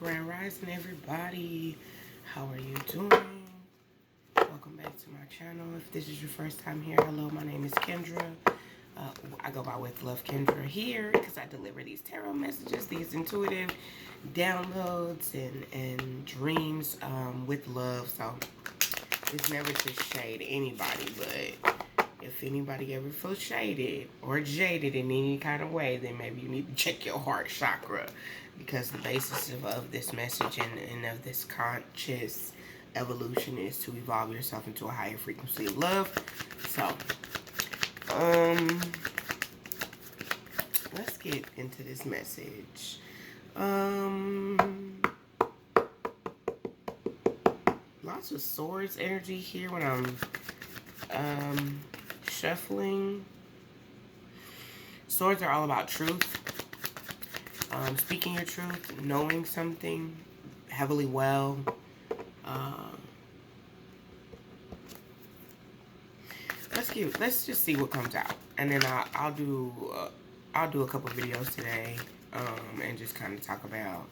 Grand Rising, everybody. How are you doing? Welcome back to my channel. If this is your first time here, hello, my name is Kendra. I go by with Love Kendra here because I deliver these tarot messages, these intuitive downloads and dreams with love. So it's never to shade anybody, but if anybody ever feels shaded or jaded in any kind of way, then maybe you need to check your heart chakra, because the basis of this message and of this conscious evolution is to evolve yourself into a higher frequency of love. So, let's get into this message. Lots of swords energy here when I'm shuffling. Swords are all about truth. Speaking your truth, knowing something heavily well. Let's just see what comes out, and then I'll do a couple videos today, and just kind of talk about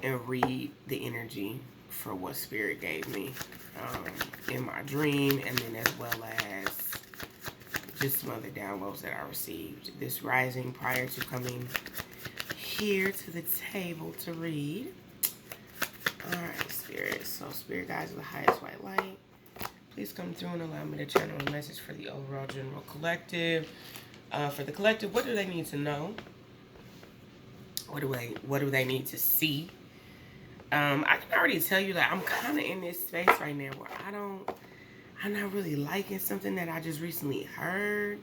and read the energy for what Spirit gave me in my dream, and then as well as just some other downloads that I received this rising prior to coming here to the table to read. Alright, Spirit. So, Spirit guides of the highest white light, please come through and allow me to channel a message for the overall general collective. For the collective, what do they need to know? What do they need to see? I can already tell you that I'm kind of in this space right now where I'm not really liking something that I just recently heard.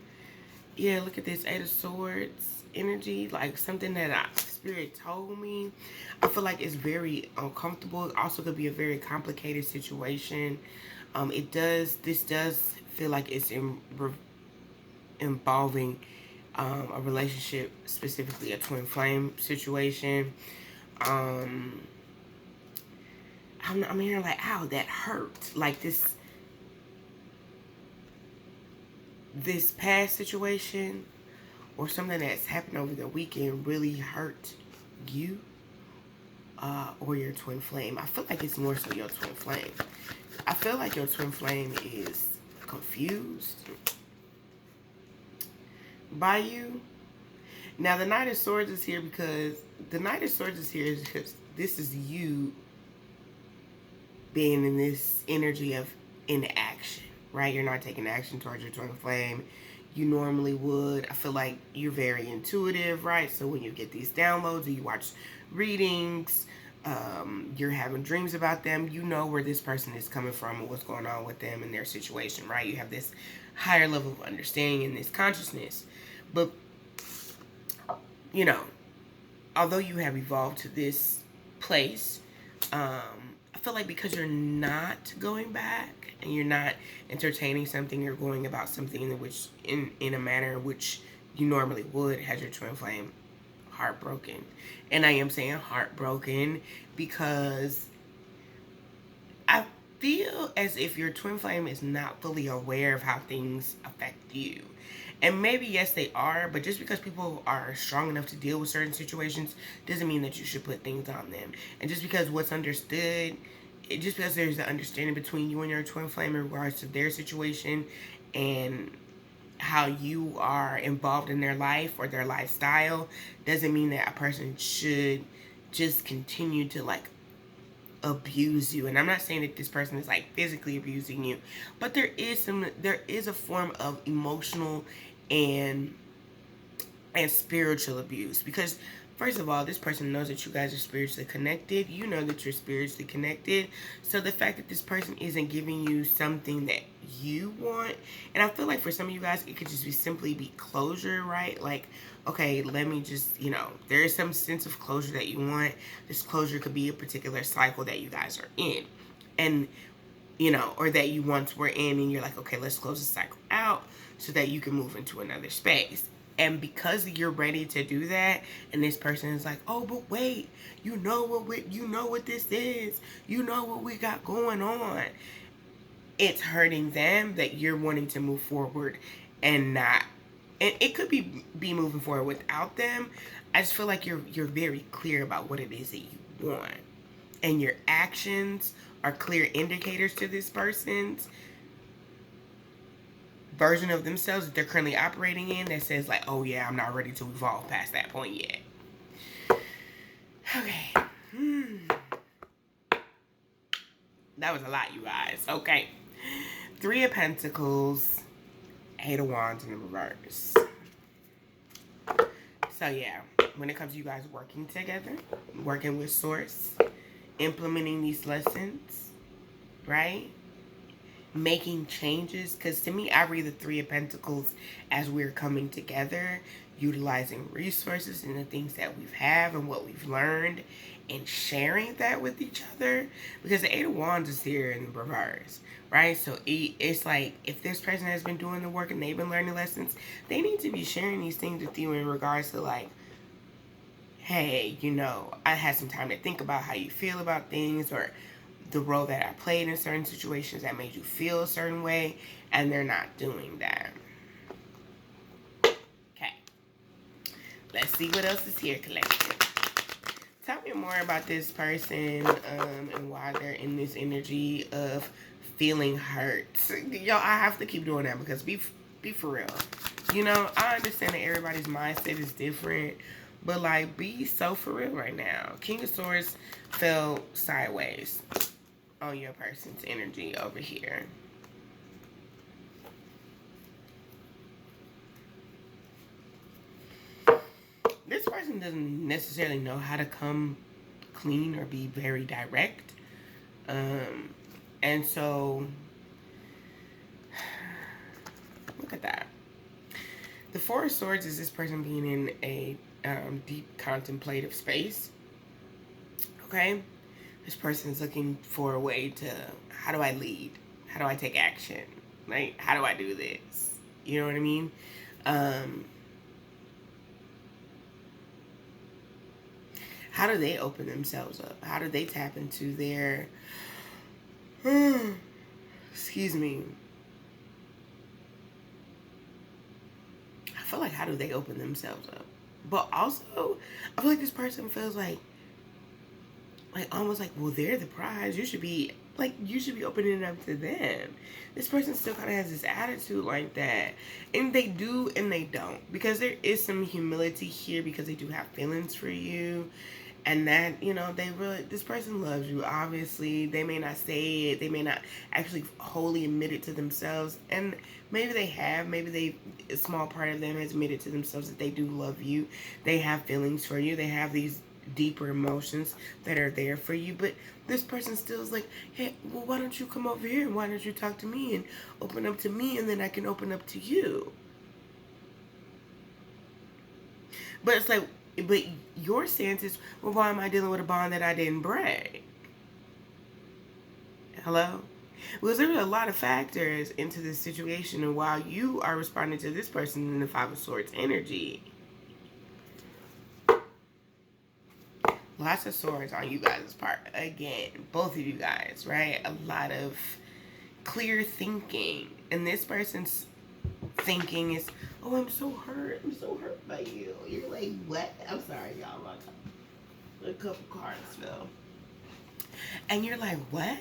Yeah, look at this Eight of Swords energy, like something that Spirit told me. I feel like it's very uncomfortable. It also could be a very complicated situation. This does feel like it's involving a relationship, specifically a twin flame situation. I'm hearing like, ow, that hurt. Like this past situation or something that's happened over the weekend really hurt you or your twin flame. I feel like it's more so your twin flame. I feel like your twin flame is confused by you. Now, the Knight of Swords is here because this is you being in this energy of inaction, right? You're not taking action towards your twin flame. You normally would. I feel like you're very intuitive, right? So when you get these downloads or you watch readings, you're having dreams about them, you know where this person is coming from and what's going on with them and their situation, right? You have this higher level of understanding and this consciousness. But, you know, although you have evolved to this place, I feel like because you're not going back and you're not entertaining something, you're going about something in a manner in which you normally would, has your twin flame heartbroken. And I am saying heartbroken because I feel as if your twin flame is not fully aware of how things affect you. And maybe, yes, they are, but just because people are strong enough to deal with certain situations doesn't mean that you should put things on them. And just because what's understood, just because there's an understanding between you and your twin flame in regards to their situation and how you are involved in their life or their lifestyle, doesn't mean that a person should just continue to, like, abuse you. And I'm not saying that this person is like physically abusing you, but there is a form of emotional and spiritual abuse, because first of all, this person knows that you guys are spiritually connected. You know that you're spiritually connected. So the fact that this person isn't giving you something that you want, and I feel like for some of you guys, it could just simply be closure, right? Like, okay, let me just, there is some sense of closure that you want. This closure could be a particular cycle that you guys are in. And, or that you once were in, and you're like, okay, let's close the cycle out so that you can move into another space. And because you're ready to do that, and this person is like, oh, but wait, you know what this is. You know what we got going on. It's hurting them that you're wanting to move forward and not. And it could be moving forward without them. I just feel like you're very clear about what it is that you want. And your actions are clear indicators to this person's version of themselves that they're currently operating in that says like, oh yeah, I'm not ready to evolve past that point yet. Okay. That was a lot, you guys. Okay. 3 of Pentacles, 8 of Wands in the reverse. So yeah, when it comes to you guys working together, working with Source, implementing these lessons, right? Making changes, because to me, I read the 3 of Pentacles as we're coming together, utilizing resources and the things that we have and what we've learned, and sharing that with each other. Because the 8 of Wands is here in the reverse, right? So it's like, if this person has been doing the work and they've been learning lessons, they need to be sharing these things with you in regards to like, hey, you know, I had some time to think about how you feel about things, or the role that I played in certain situations that made you feel a certain way, and they're not doing that. Okay. Let's see what else is here, collective. Tell me more about this person and why they're in this energy of feeling hurt. Yo, I have to keep doing that because be for real. You know, I understand that everybody's mindset is different, but like, be so for real right now. King of Swords fell sideways on your person's energy over here. This person doesn't necessarily know how to come clean or be very direct. And so, look at that. The 4 of Swords is this person being in a deep contemplative space. Okay? This person's looking for a way to, how do I lead? How do I take action? Like, how do I do this? You know what I mean? How do they open themselves up? How do they tap into their, excuse me. I feel like, how do they open themselves up? But also, I feel like this person feels like almost like, well, they're the prize. You should be opening it up to them. This person still kind of has this attitude like that. And they do and they don't. Because there is some humility here because they do have feelings for you. And that, you know, this person loves you, obviously. They may not say it. They may not actually wholly admit it to themselves. And maybe they have. Maybe a small part of them has admitted to themselves that they do love you. They have feelings for you. They have these deeper emotions that are there for you. But this person still is like, hey, well, why don't you come over here? And why don't you talk to me and open up to me? And then I can open up to you. But it's like, but your stance is, well, why am I dealing with a bond that I didn't break? Hello? Because there are a lot of factors into this situation, and while you are responding to this person in the 5 of Swords energy, lots of swords on you guys' part. Again, both of you guys, right? A lot of clear thinking. And this person's thinking is, oh, I'm so hurt. I'm so hurt by you. You're like, what? I'm sorry, y'all. A couple cards fell. And you're like, what?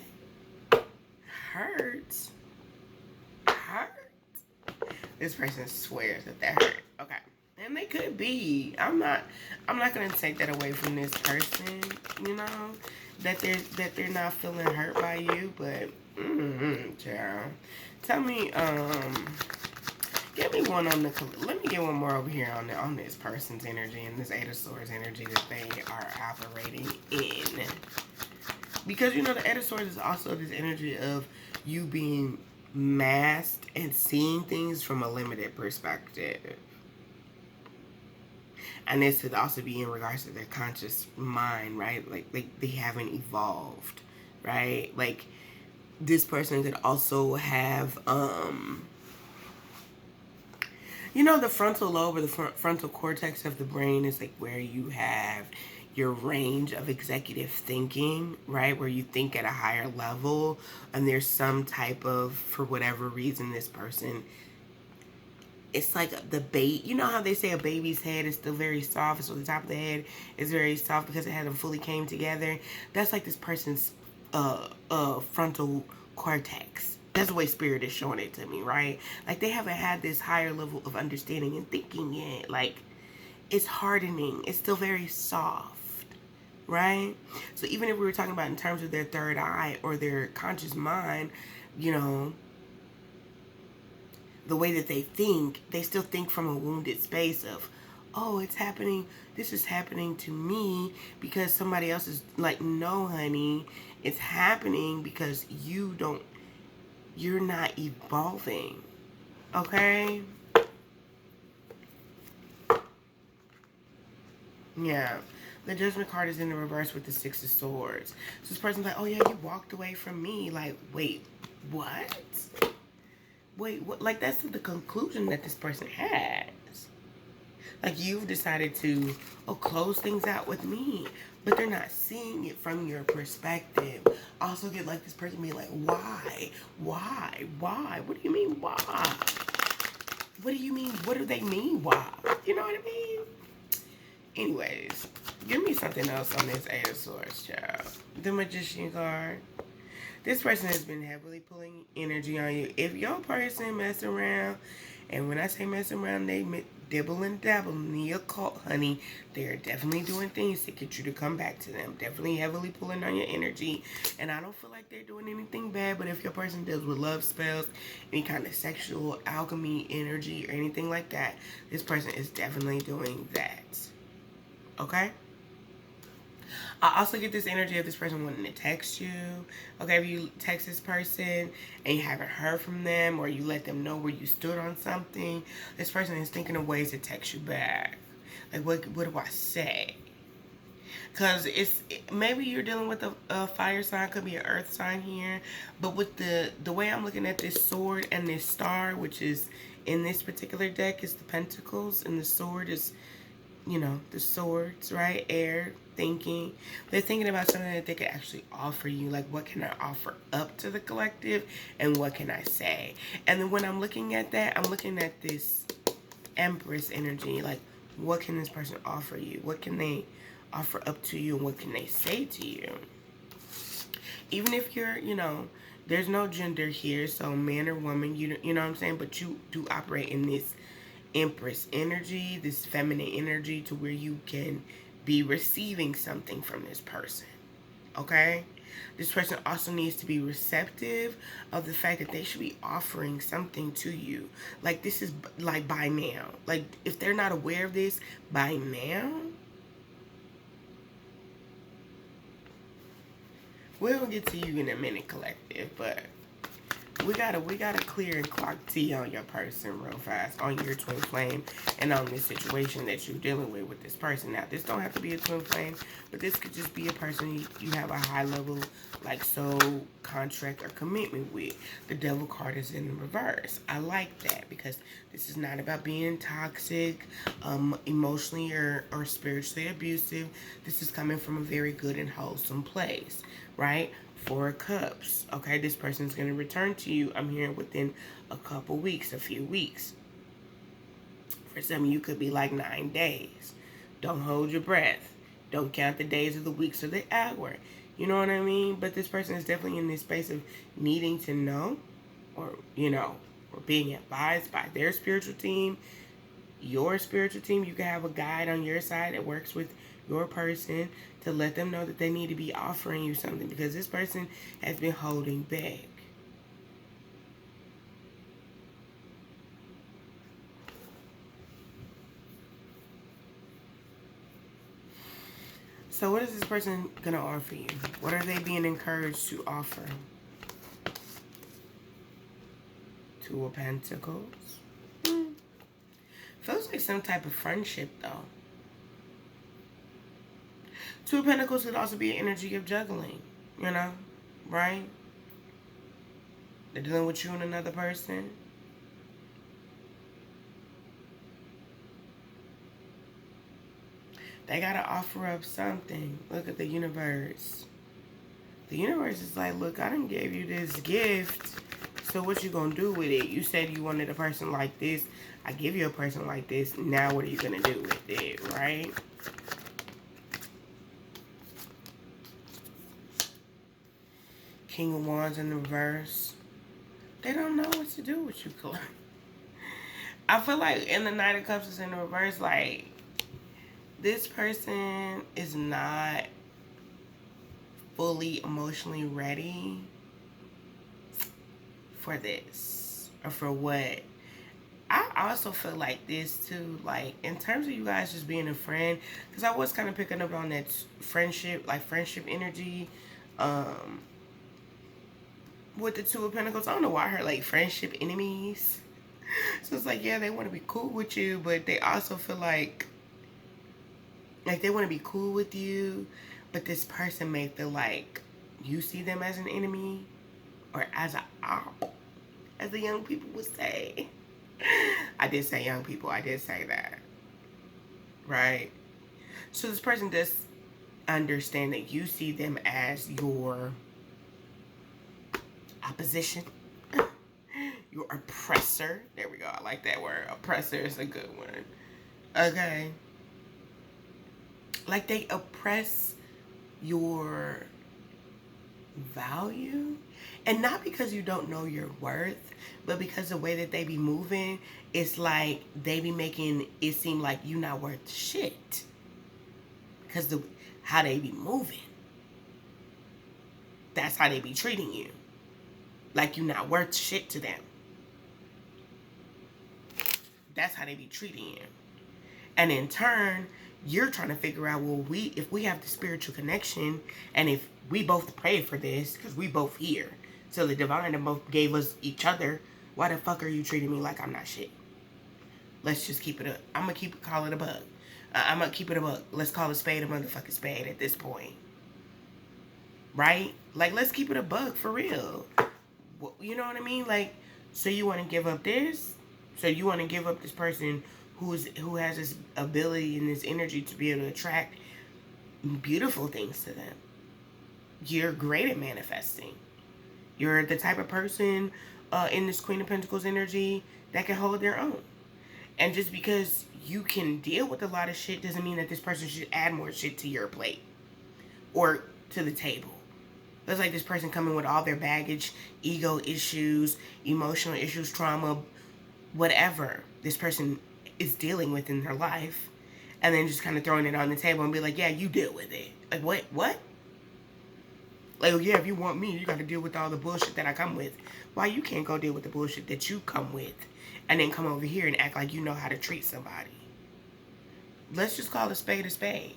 Hurt? Hurt? This person swears that that hurt. Okay. And they could be. I'm not gonna take that away from this person, you know, that they're not feeling hurt by you, but child. Tell me, give me one on the, let me get one more over here on this person's energy and this 8 of Swords energy that they are operating in. Because, you know, the 8 of Swords is also this energy of you being masked and seeing things from a limited perspective. And this could also be in regards to their conscious mind, right? Like they haven't evolved, right? Like, this person could also have, you know, the frontal lobe or the frontal cortex of the brain is like where you have your range of executive thinking, right? Where you think at a higher level, and there's some type of, for whatever reason, this person it's like the bait. You know how they say a baby's head is still very soft, so the top of the head is very soft because it hasn't fully came together. That's like this person's frontal cortex. That's the way spirit is showing it to me, right? Like they haven't had this higher level of understanding and thinking yet. Like it's hardening. It's still very soft, right? So even if we were talking about in terms of their third eye or their conscious mind, you know, the way that they still think from a wounded space of, oh, it's happening, this is happening to me because somebody else is like, no, honey, it's happening because you're not evolving, okay? Yeah. The Judgment card is in the reverse with the Six of Swords. So this person's like, oh yeah, you walked away from me. Like, wait, what? Wait, what? Like, that's the conclusion that this person has. Like, you've decided to, close things out with me. But they're not seeing it from your perspective. Also get like this person be like, why? Why? Why? What do you mean, why? What do you mean? What do they mean, why? You know what I mean? Anyways, give me something else on this Eight of Swords, child. The Magician card. This person has been heavily pulling energy on you. If your person mess around, and when I say mess around, they dibble and dabble in the occult, honey. They're definitely doing things to get you to come back to them. Definitely heavily pulling on your energy. And I don't feel like they're doing anything bad, but if your person deals with love spells, any kind of sexual alchemy energy or anything like that, this person is definitely doing that. Okay? I also get this energy of this person wanting to text you. Okay, if you text this person and you haven't heard from them or you let them know where you stood on something, this person is thinking of ways to text you back. Like, what do I say? Because maybe you're dealing with a fire sign, could be an earth sign here. But with the way I'm looking at this sword and this star, which is in this particular deck, is the pentacles, and the sword is, you know, the swords, right? Air, thinking. They're thinking about something that they could actually offer you. Like, what can I offer up to the collective? And what can I say? And then when I'm looking at that, I'm looking at this Empress energy. Like, what can this person offer you? What can they offer up to you? And what can they say to you? Even if you're, you know, there's no gender here. So man or woman, you know what I'm saying? But you do operate in this Empress energy, this feminine energy, to where you can be receiving something from this person. Okay? This person also needs to be receptive of the fact that they should be offering something to you. Like, this is like by now. Like, if they're not aware of this by now, we'll get to you in a minute, collective, but we gotta clear and clock T on your person real fast, on your twin flame, and on this situation that you're dealing with this person. Now, this don't have to be a twin flame, but this could just be a person you have a high level, like, soul contract or commitment with. The Devil card is in the reverse. I like that because this is not about being toxic, emotionally or spiritually abusive. This is coming from a very good and wholesome place, right? Four of Cups. Okay, this person's going to return to you, I'm hearing, within a couple weeks, a few weeks. For some of you, could be like 9 days. Don't hold your breath. Don't count the days or the weeks or the hour. You know what I mean? But this person is definitely in this space of needing to know, or, you know, or being advised by their spiritual team, your spiritual team. You can have a guide on your side that works with your person to let them know that they need to be offering you something, because this person has been holding back. So what is this person going to offer you? What are they being encouraged to offer? Two of Pentacles. Feels like some type of friendship, though. Two of Pentacles could also be an energy of juggling, you know, right? They're dealing with you and another person. They got to offer up something. Look at the universe. The universe is like, look, I done gave you this gift, So what you gonna do with it? You said you wanted a person like this. I give you a person like this. Now what are you gonna do with it, right? King of Wands in the reverse. They don't know what to do with you, Claire. I feel like in the Knight of Cups is in the reverse, like, this person is not fully emotionally ready for this. Or for what? I also feel like this, too. Like, in terms of you guys just being a friend, because I was kind of picking up on that friendship, like, friendship energy. With the Two of Pentacles, I don't know why I heard like friendship enemies. So it's like, yeah, they want to be cool with you, but they also feel like they want to be cool with you, but this person may feel like you see them as an enemy or as an op, as the young people would say. I did say young people. I did say that. Right? So this person does understand that you see them as your opposition, your oppressor. There we go. I like that word. Oppressor is a good one. Okay. Like they oppress your value. And not because you don't know your worth, but because the way that they be moving, it's like they be making it seem like you not worth shit. Because how they be moving. That's how they be treating you. Like you're not worth shit to them. That's how they be treating you. And in turn, you're trying to figure out, well, if we have the spiritual connection, and if we both pray for this, because we both here, so the divine both gave us each other, why the fuck are you treating me like I'm not shit? Let's just keep it up. I'm going to call it a bug. I'm going to keep it a bug. Let's call a spade a motherfucking spade at this point. Right? Like, let's keep it a bug for real. You know what I mean? Like, so you want to give up this? So you want to give up this person who has this ability and this energy to be able to attract beautiful things to them. You're great at manifesting. You're the type of person in this Queen of Pentacles energy that can hold their own. And just because you can deal with a lot of shit doesn't mean that this person should add more shit to your plate or to the table. It's like this person coming with all their baggage, ego issues, emotional issues, trauma, whatever this person is dealing with in their life, and then just kind of throwing it on the table and be like, yeah, you deal with it. Like, what? Like, oh, yeah, if you want me, you got to deal with all the bullshit that I come with. Why you can't go deal with the bullshit that you come with and then come over here and act like you know how to treat somebody? Let's just call a spade a spade.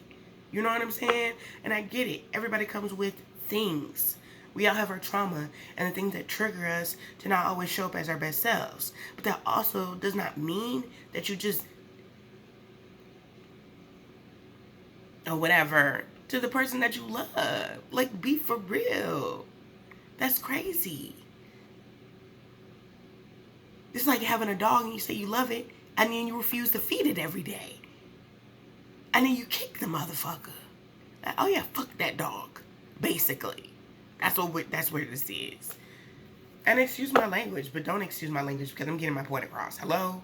You know what I'm saying? And I get it. Everybody comes with things. We all have our trauma and the things that trigger us to not always show up as our best selves. But that also does not mean that you just, or whatever, to the person that you love. Like, be for real. That's crazy. It's like having a dog and you say you love it and then you refuse to feed it every day. And then you kick the motherfucker. Like, oh yeah, fuck that dog. Basically. That's where this is. And excuse my language, but don't excuse my language because I'm getting my point across. Hello?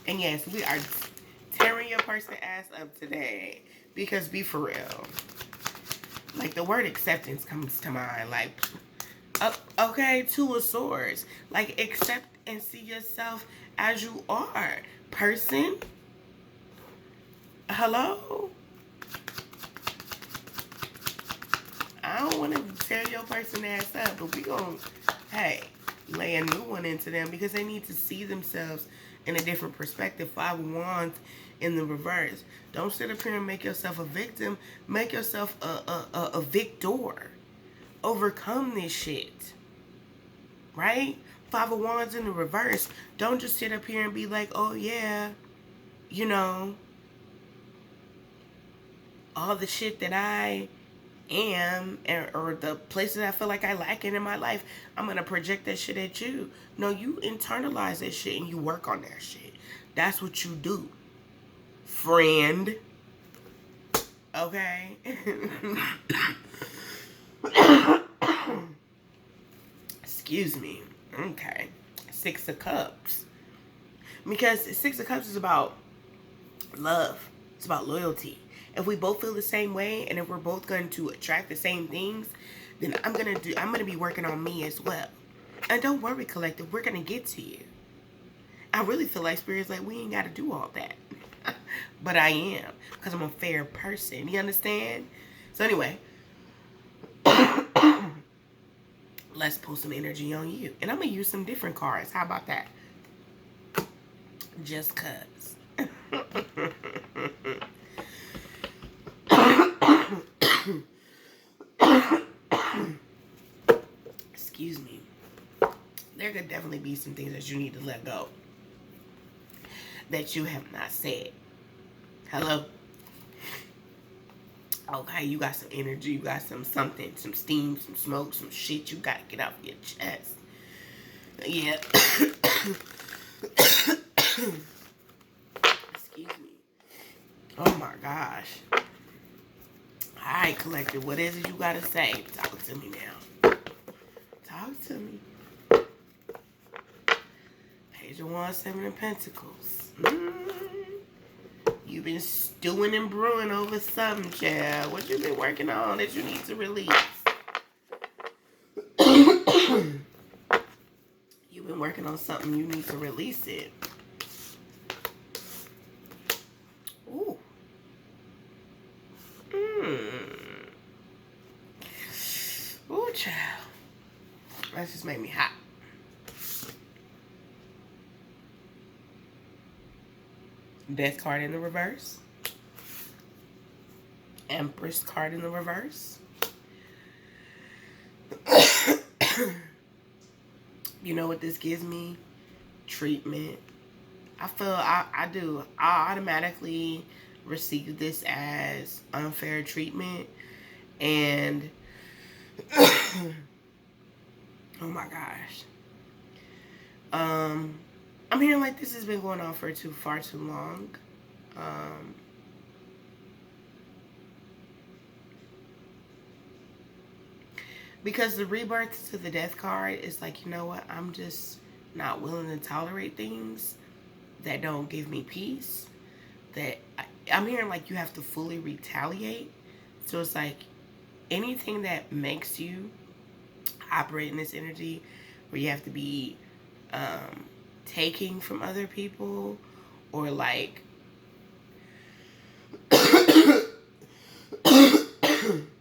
And yes, we are tearing your person ass up today. Because be for real. Like, the word acceptance comes to mind. Like, okay, Two of Swords. Like, accept and see yourself as you are. Person. Hello? I don't want to tear your person ass up, but we gonna, hey, lay a new one into them because they need to see themselves in a different perspective. Five of Wands in the reverse. Don't sit up here and make yourself a victim. Make yourself a victor. Overcome this shit. Right? Five of Wands in the reverse. Don't just sit up here and be like, oh yeah, you know, all the shit that I am, or the places I feel like I lack in my life, I'm going to project that shit at you. No, you internalize that shit and you work on that shit. That's what you do, friend. Okay? Excuse me. Okay. Six of Cups. Because Six of Cups is about love. It's about loyalty. If we both feel the same way, and if we're both going to attract the same things, then I'm gonna be working on me as well. And don't worry, collective, we're gonna get to you. I really feel like Spirit's like, we ain't gotta do all that. But I am, because I'm a fair person. You understand? So anyway, let's pull some energy on you. And I'm gonna use some different cards. How about that? Just cuz. Excuse me. There could definitely be some things that you need to let go that you have not said. Hello? Okay, you got some energy, you got something, some steam, some smoke, some shit you gotta get off your chest. Yeah. Excuse me. Oh my gosh. Alright, collective, what is it you gotta say? Talk to me now. Talk to me. Page of Wands, Seven of Pentacles. You've been stewing and brewing over something, child. What you been working on that you need to release? You've been working on something, you need to release it. Ooh. Ooh, child. That just made me hot. Death card in the reverse. Empress card in the reverse. You know what this gives me? Treatment. I feel I do. I automatically receive this as unfair treatment. And oh my gosh. I'm hearing like this has been going on for far too long. Because the rebirth to the death card is like, you know what? I'm just not willing to tolerate things that don't give me peace. That I'm hearing like you have to fully retaliate. So it's like anything that makes you operate in this energy where you have to be taking from other people, or like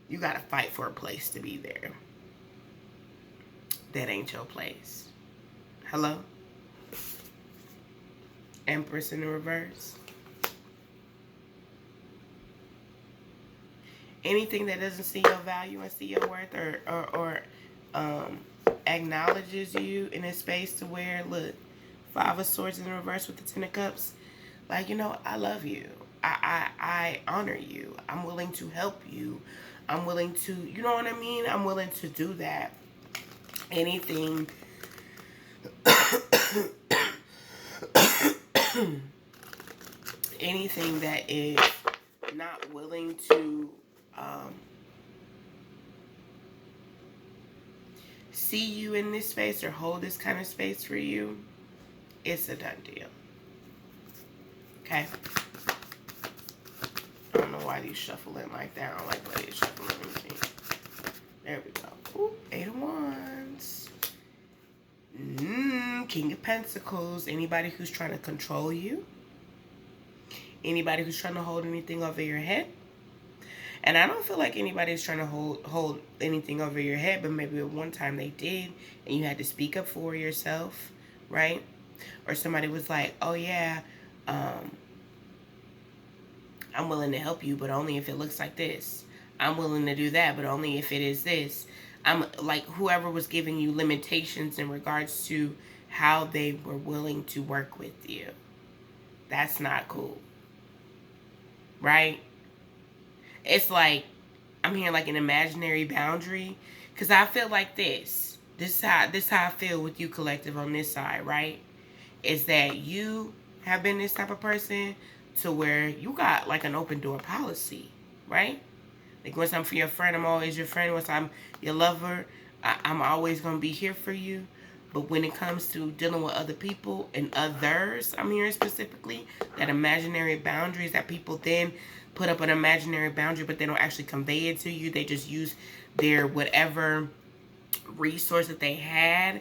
you gotta fight for a place to be there. That ain't your place. Hello? Empress in the reverse. Anything that doesn't see your value and see your worth, or acknowledges you in a space to where, look, Five of Swords in the reverse with the Ten of Cups. Like, you know, I love you. I honor you. I'm willing to help you. I'm willing to, you know what I mean? I'm willing to do that. Anything. Anything that is not willing to see you in this space or hold this kind of space for you, it's a done deal. Okay? I don't know why these shuffling like that. I don't like why these shuffling. There we go. Ooh, Eight of Wands. King of Pentacles. Anybody who's trying to control you. Anybody who's trying to hold anything over your head. And I don't feel like anybody's trying to hold anything over your head, but maybe at one time they did, and you had to speak up for yourself, right? Or somebody was like, oh yeah, I'm willing to help you, but only if it looks like this. I'm willing to do that, but only if it is this. I'm like, whoever was giving you limitations in regards to how they were willing to work with you. That's not cool. Right? It's like, I'm hearing like an imaginary boundary. Because I feel like this. This is how I feel with you, collective, on this side, right? Is that you have been this type of person to where you got like an open door policy, right? Like once I'm for your friend, I'm always your friend. Once I'm your lover, I'm always going to be here for you. But when it comes to dealing with other people and others, I'm hearing specifically that imaginary boundaries that people then put up an imaginary boundary, but they don't actually convey it to you. They just use their whatever resource that they had,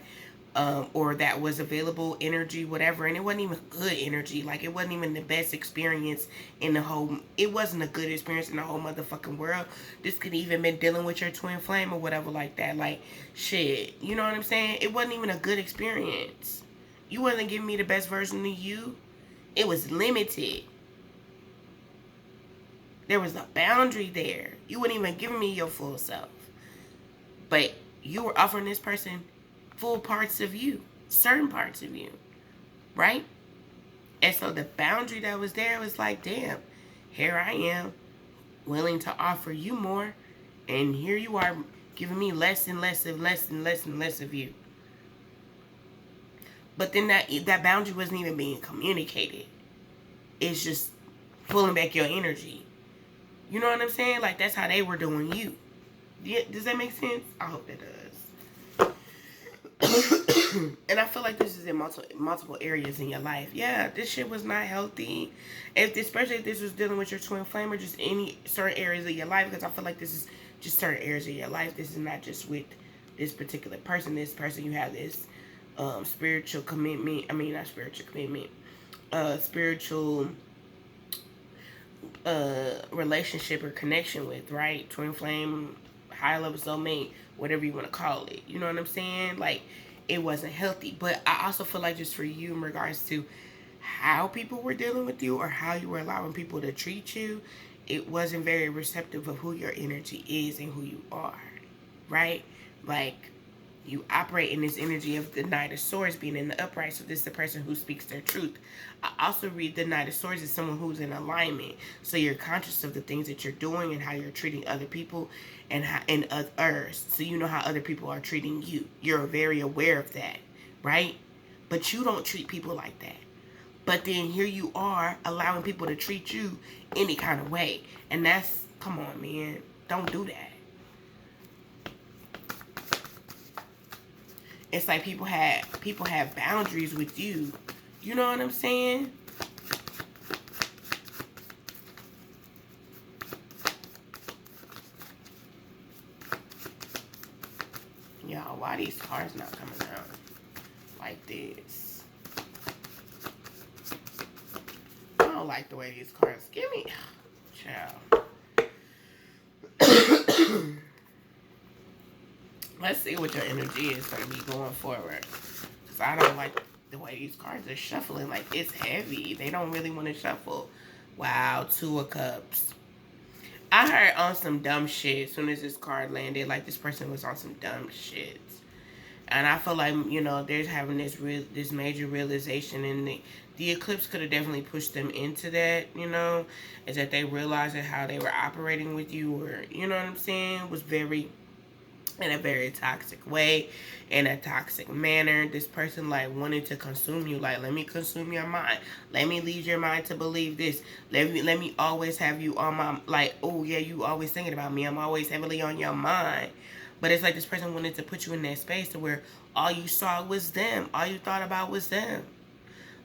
or that was available, energy, whatever, and it wasn't even good energy. Like, it wasn't even the best experience in the whole. It wasn't a good experience in the whole motherfucking world. This could even been dealing with your twin flame or whatever like that. Like, shit, you know what I'm saying? It wasn't even a good experience. You wasn't giving me the best version of you. It was limited. There was a boundary there. You weren't even giving me your full self. But you were offering this person full parts of you, certain parts of you, right? And so the boundary that was there was like, damn, here I am, willing to offer you more, and here you are giving me less and less and less and less and less of you. But then that boundary wasn't even being communicated. It's just pulling back your energy. You know what I'm saying? Like, that's how they were doing you. Does that make sense? I hope that does. And I feel like this is in multiple areas in your life. Yeah, this shit was not healthy. Especially if this was dealing with your twin flame or just any certain areas of your life, because I feel like this is just certain areas of your life. This is not just with this particular person. This person you have this spiritual commitment. I mean, not spiritual commitment. Spiritual relationship or connection with, right? Twin flame, high level soulmate, whatever you want to call it. You know what I'm saying? Like, it wasn't healthy. But I also feel like just for you, in regards to how people were dealing with you or how you were allowing people to treat you, it wasn't very receptive of who your energy is and who you are, right? Like, you operate in this energy of the Knight of Swords being in the upright, so this is the person who speaks their truth. I also read the Knight of Swords as someone who's in alignment, so you're conscious of the things that you're doing and how you're treating other people and others, so you know how other people are treating you. You're very aware of that, right? But you don't treat people like that. But then here you are allowing people to treat you any kind of way, and that's, come on, man, don't do that. It's like people have boundaries with you. You know what I'm saying? Y'all, why these cards not coming out like this? I don't like the way these cards give me. Child. Let's see what your energy is going to be going forward. Because I don't like the way these cards are shuffling. Like, it's heavy. They don't really want to shuffle. Wow, Two of Cups. I heard on some dumb shit as soon as this card landed. Like, this person was on some dumb shit. And I feel like, you know, they're having this major realization. And the eclipse could have definitely pushed them into that, you know. Is that they realized that how they were operating with you, or, you know what I'm saying, was in a very toxic way, in a toxic manner. This person, like, wanted to consume you. Like, let me consume your mind. Let me lead your mind to believe this. Let me always have you on my, like, oh yeah, you always thinking about me. I'm always heavily on your mind. But it's like this person wanted to put you in that space to where all you saw was them. All you thought about was them.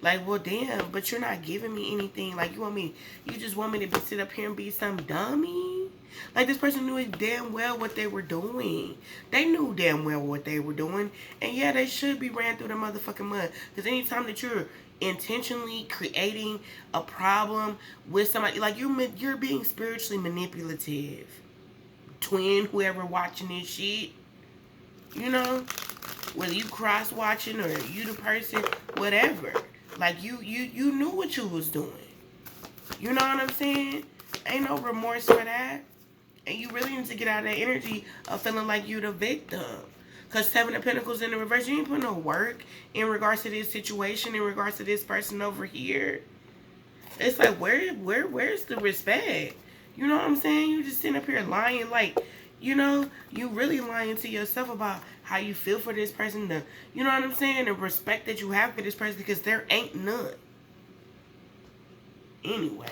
Like, well, damn, but you're not giving me anything. Like, you just want me to sit up here and be some dummy? Like, this person knew damn well what they were doing. They knew damn well what they were doing. And yeah, they should be ran through the motherfucking mud. Because anytime that you're intentionally creating a problem with somebody, like, you're being spiritually manipulative. Twin, whoever watching this shit, you know, whether you cross-watching or you the person, whatever. Like, you knew what you was doing. You know what I'm saying? Ain't no remorse for that. And you really need to get out of that energy of feeling like you the victim. Because Seven of Pentacles in the reverse, you ain't put no work in regards to this situation, in regards to this person over here. It's like, where's the respect? You know what I'm saying? You just sitting up here lying, like, you know, you really lying to yourself about how you feel for this person. You know what I'm saying? The respect that you have for this person, because there ain't none. Anyway.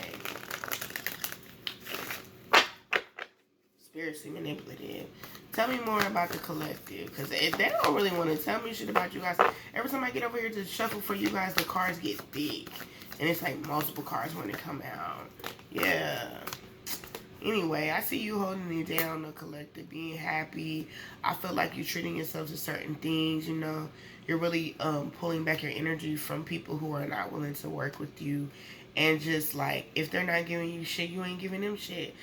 Spiritually manipulative. Tell me more about the collective, because they don't really want to tell me shit about you guys. Every time I get over here to shuffle for you guys, the cards get thick. And it's like multiple cards when they come out. Yeah. Anyway, I see you holding it down, the collective, being happy. I feel like you're treating yourself to certain things, you know. You're really pulling back your energy from people who are not willing to work with you. And just like, if they're not giving you shit, you ain't giving them shit.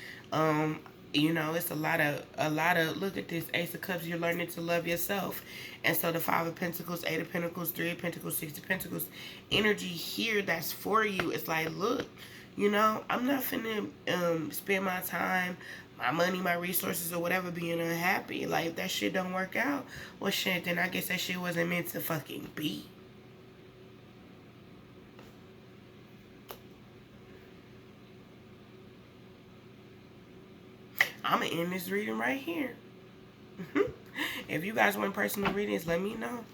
You know, it's a lot of, look at this, Ace of Cups, you're learning to love yourself. And so the Five of Pentacles, Eight of Pentacles, Three of Pentacles, Six of Pentacles, energy here that's for you. It's like, look, you know, I'm not finna spend my time, my money, my resources, or whatever being unhappy. Like, if that shit don't work out, well, shit, then I guess that shit wasn't meant to fucking be. I'm going to end this reading right here. If you guys want personal readings, let me know.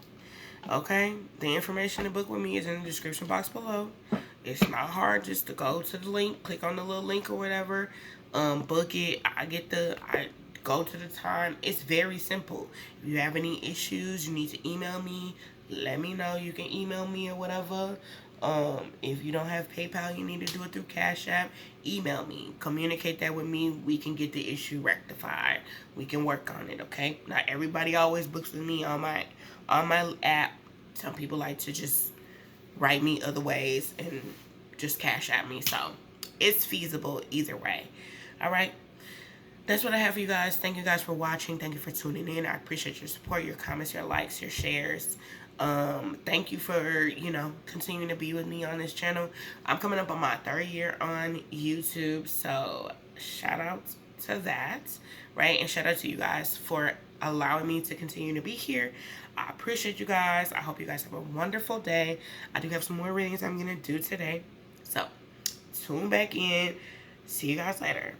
Okay? The information to book with me is in the description box below. It's not hard just to go to the link, click on the little link or whatever, book it. I go to the time. It's very simple. If you have any issues, you need to email me. Let me know. You can email me or whatever. If you don't have PayPal, you need to do it through Cash App. Email me. Communicate that with me. We can get the issue rectified. We can work on it, okay? Not everybody always books with me on my app. Some people like to just write me other ways and just Cash App me. So it's feasible either way. All right. That's what I have for you guys. Thank you guys for watching. Thank you for tuning in. I appreciate your support, your comments, your likes, your shares. Thank you for, you know, continuing to be with me on this channel. I'm coming up on my 3rd year on YouTube. So shout out to that, right? And shout out to you guys for allowing me to continue to be here. I appreciate you guys. I hope you guys have a wonderful day. I do have some more readings I'm going to do today. So tune back in. See you guys later.